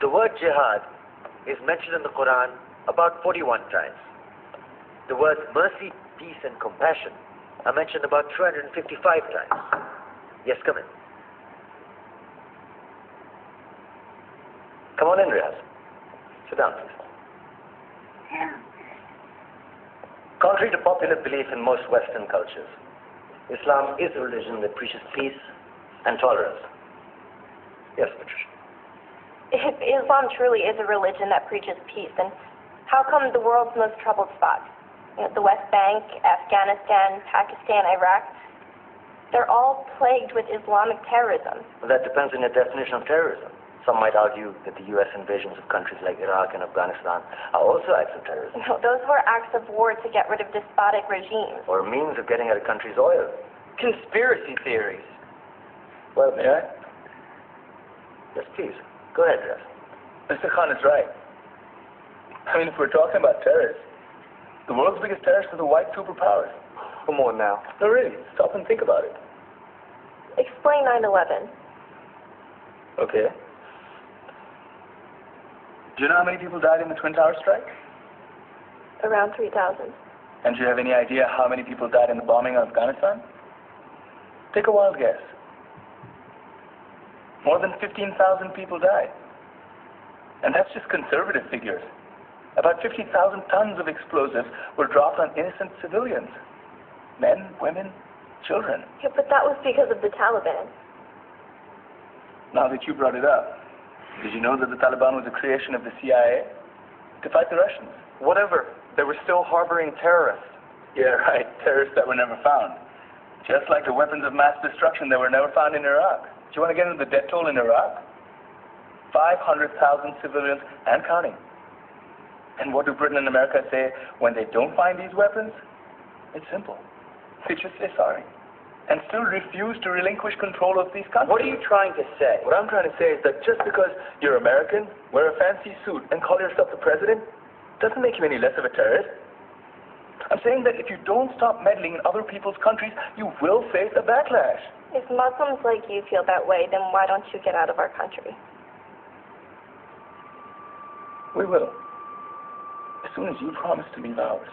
The word jihad is mentioned in the Quran about 41 times. The words mercy, peace, and compassion are mentioned about 355 times. Yes, come in. Come on in, Riaz. Sit down, please. Contrary to popular belief in most Western cultures, Islam is a religion that preaches peace and tolerance. Yes, Patricia. If Islam truly is a religion that preaches peace, then how come the world's most troubled spots, the West Bank, Afghanistan, Pakistan, Iraq, they're all plagued with Islamic terrorism? Well, that depends on your definition of terrorism. Some might argue that the U.S. invasions of countries like Iraq and Afghanistan are also acts of terrorism. No, those were acts of war to get rid of despotic regimes. Or a means of getting at a country's oil. Conspiracy theories. Well, may I? Yes, please. Go ahead, Riaz. Mr. Khan is right. I mean, if we're talking about terrorists, the world's biggest terrorists are the white superpowers. Come on now. No, really. Stop and think about it. Explain 9/11. Okay. Do you know how many people died in the Twin Towers strike? Around 3,000. And do you have any idea how many people died in the bombing of Afghanistan? Take a wild guess. More than 15,000 people died. And that's just conservative figures. About 50,000 tons of explosives were dropped on innocent civilians. Men, women, children. Yeah, but that was because of the Taliban. Now that you brought it up, did you know that the Taliban was a creation of the CIA to fight the Russians? Whatever. They were still harboring terrorists. Yeah, right. Terrorists that were never found. Just like the weapons of mass destruction that were never found in Iraq. Do you want to get into the death toll in Iraq? 500,000 civilians and counting. And what do Britain and America say when they don't find these weapons? It's simple. They just say sorry. And still refuse to relinquish control of these countries. What are you trying to say? What I'm trying to say is that just because you're American, wear a fancy suit, and call yourself the president, doesn't make you any less of a terrorist. I'm saying that if you don't stop meddling in other people's countries, you will face a backlash. If Muslims like you feel that way, then why don't you get out of our country? We will. As soon as you promise to leave ours.